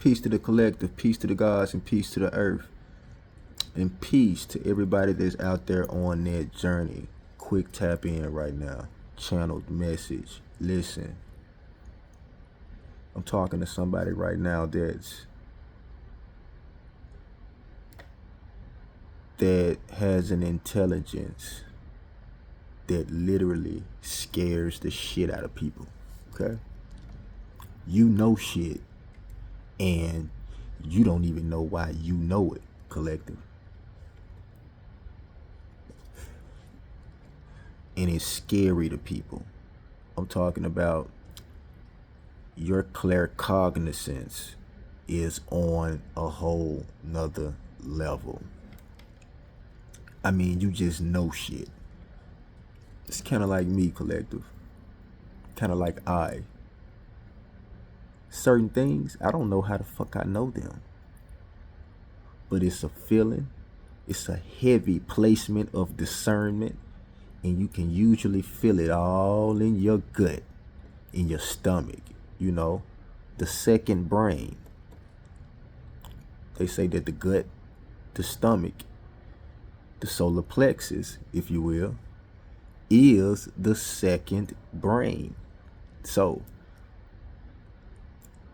Peace to the collective, peace to the gods, and peace to the earth. And peace to everybody that's out there on that journey. Quick tap in right now. Channeled message. Listen. I'm talking to somebody right now that has an intelligence that literally scares the shit out of people. Okay? You know shit, and you don't even know why you know it, collective. And it's scary to people. I'm talking about your claircognizance is on a whole nother level. I mean, you just know shit. It's kind of like me, collective. Kind of like certain things, I don't know how the fuck I know them. But it's a feeling. It's a heavy placement of discernment. And you can usually feel it all in your gut, in your stomach, you know, the second brain. They say that the gut, the stomach, the solar plexus, if you will, is the second brain. So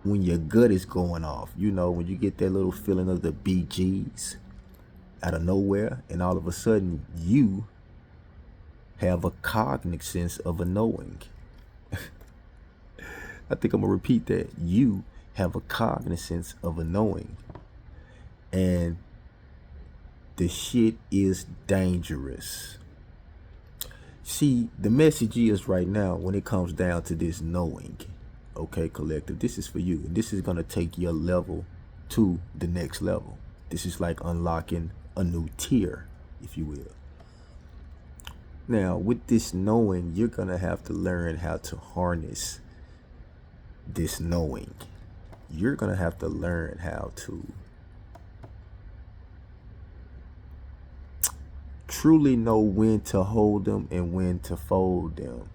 when your gut is going off, you know, when you get that little feeling of the BGs out of nowhere, and all of a sudden you have a cognizance of a knowing. I think I'm gonna repeat that. You have a cognizance of a knowing. And the shit is dangerous. See, the message is right now, when it comes down to this knowing, okay, collective, this is for you. And this is gonna take your level to the next level. This is like unlocking a new tier, if you will. Now, with this knowing, you're going to have to learn how to harness this knowing. You're going to have to learn how to truly know when to hold them and when to fold them.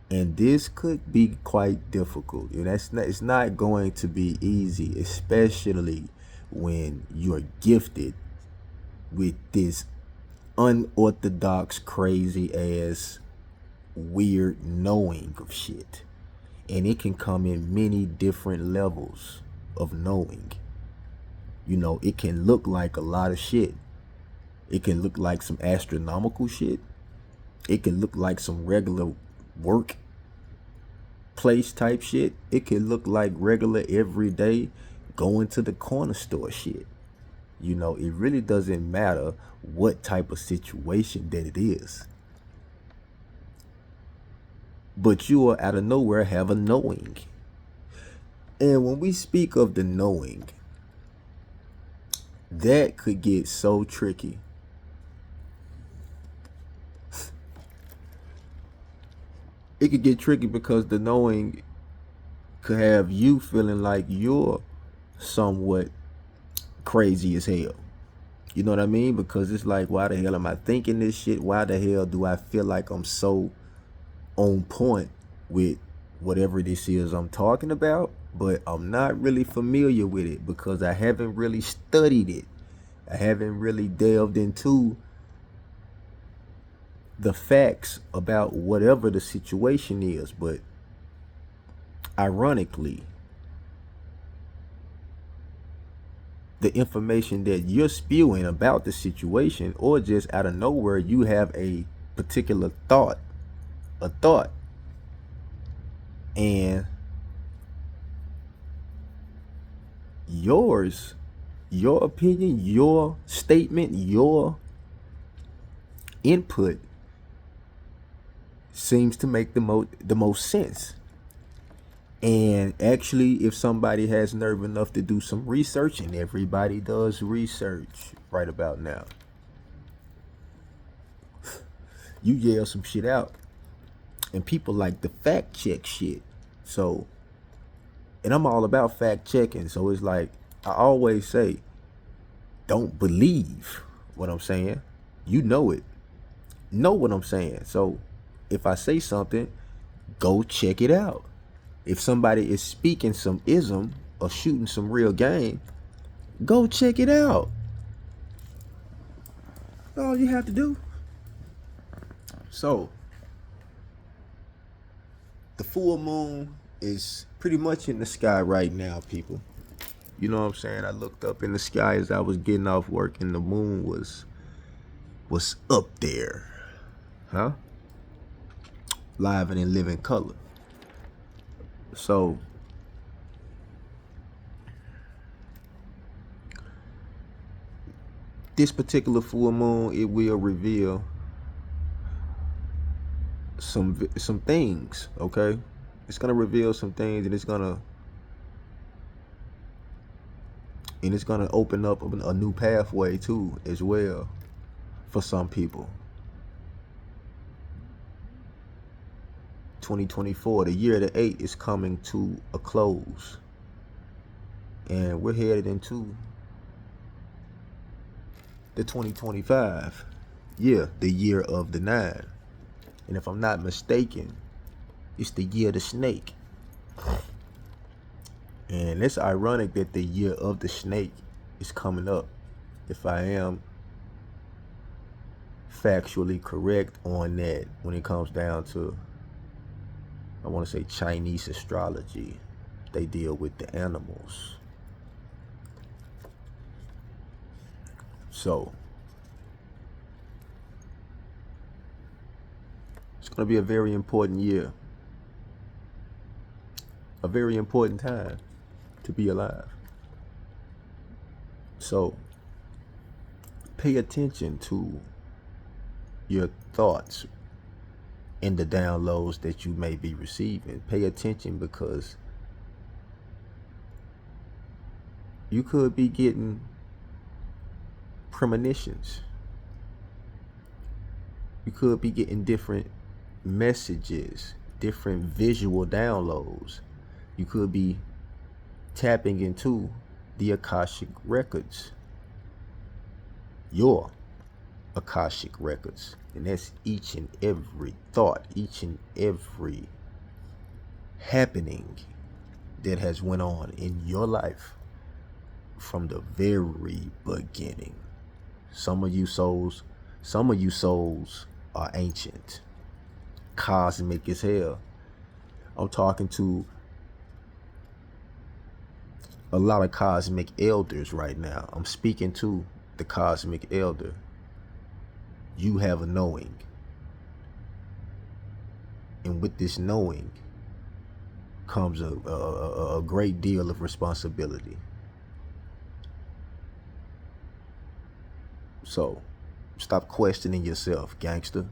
And this could be quite difficult. And it's not going to be easy, especially when you're gifted with this unorthodox, crazy ass, weird knowing of shit. And it can come in many different levels of knowing. You know, it can look like a lot of shit. It can look like some astronomical shit. It can look like some regular work place type shit. It can look like regular everyday going to the corner store shit. You know, it really doesn't matter what type of situation that it is. But you will out of nowhere have a knowing. And when we speak of the knowing, that could get so tricky. It could get tricky because the knowing could have you feeling like you're somewhat crazy as hell. You know what I mean? Because it's like, why the hell am I thinking this shit? Why the hell do I feel like I'm so on point with whatever this is I'm talking about? But I'm not really familiar with it because I haven't really studied it. I haven't really delved into the facts about whatever the situation is. But ironically, the information that you're spewing about the situation, or just out of nowhere, you have a particular thought, and your opinion, your statement, your input seems to make the most sense. And actually, if somebody has nerve enough to do some research, and everybody does research right about now, you yell some shit out, and people like to fact check shit. So, and I'm all about fact checking. So it's like, I always say, don't believe what I'm saying. You know it. Know what I'm saying. So if I say something, go check it out. If somebody is speaking some ism, or shooting some real game, go check it out. That's all you have to do. So, the full moon is pretty much in the sky right now, people. You know what I'm saying? I looked up in the sky as I was getting off work, and the moon was up there, huh? Live and in living color. So, this particular full moon, it will reveal some things, okay? It's gonna reveal some things, and it's gonna open up a new pathway too, as well, for some people. 2024, the year of the 8, is coming to a close, and we're headed into the 2025 year, the year of the 9. And if I'm not mistaken, it's the year of the snake. And it's ironic that the year of the snake is coming up, if I am factually correct on that, when it comes down to, I want to say, Chinese astrology. They deal with the animals. So, it's going to be a very important year. A very important time to be alive. So, pay attention to your thoughts and the downloads that you may be receiving. Pay attention, because you could be getting premonitions. You could be getting different messages, different visual downloads. You could be tapping into the Akashic records, your Akashic records. And that's each and every thought, each and every happening that has went on in your life from the very beginning. Some of you souls are ancient, cosmic as hell. I'm talking to a lot of cosmic elders right now. I'm speaking to the cosmic elder. You have a knowing, and with this knowing comes a great deal of responsibility. So, stop questioning yourself, gangster.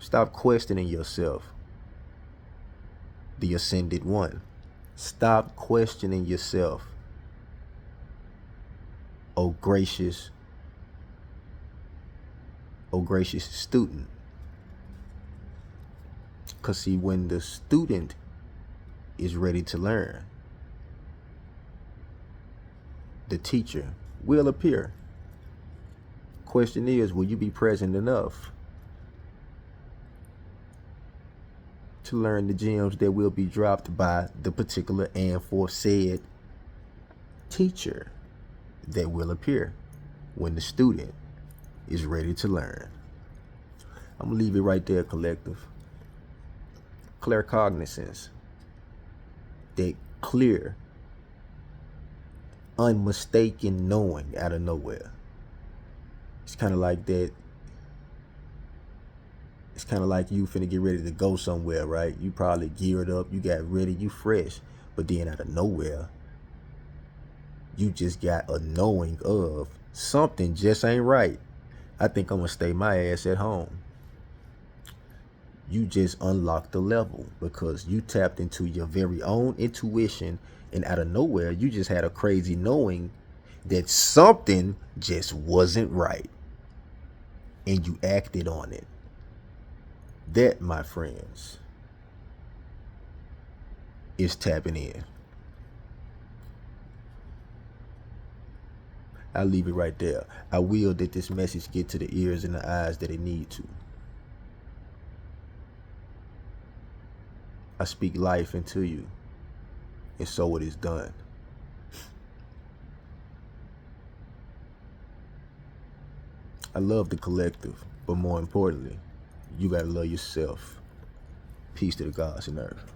Stop questioning yourself, the ascended one. Stop questioning yourself, oh gracious student. Because see, when the student is ready to learn, the teacher will appear. Question is, will you be present enough to learn the gems that will be dropped by the particular and aforesaid teacher that will appear when the student is ready to learn? I'm gonna leave it right there, collective. Claircognizance, that clear, unmistaken knowing out of nowhere. It's kind of like that. It's kind of like you finna get ready to go somewhere, right? You probably geared up, you got ready, you fresh, but then out of nowhere, you just got a knowing of something just ain't right. I think I'm gonna stay my ass at home. You just unlocked the level because you tapped into your very own intuition, and out of nowhere, you just had a crazy knowing that something just wasn't right, and you acted on it. That, my friends, is tapping in. I'll leave it right there. I will that this message get to the ears and the eyes that it need to. I speak life into you. and so it is done. I love the collective, but more importantly, you gotta love yourself. Peace to the gods and earth.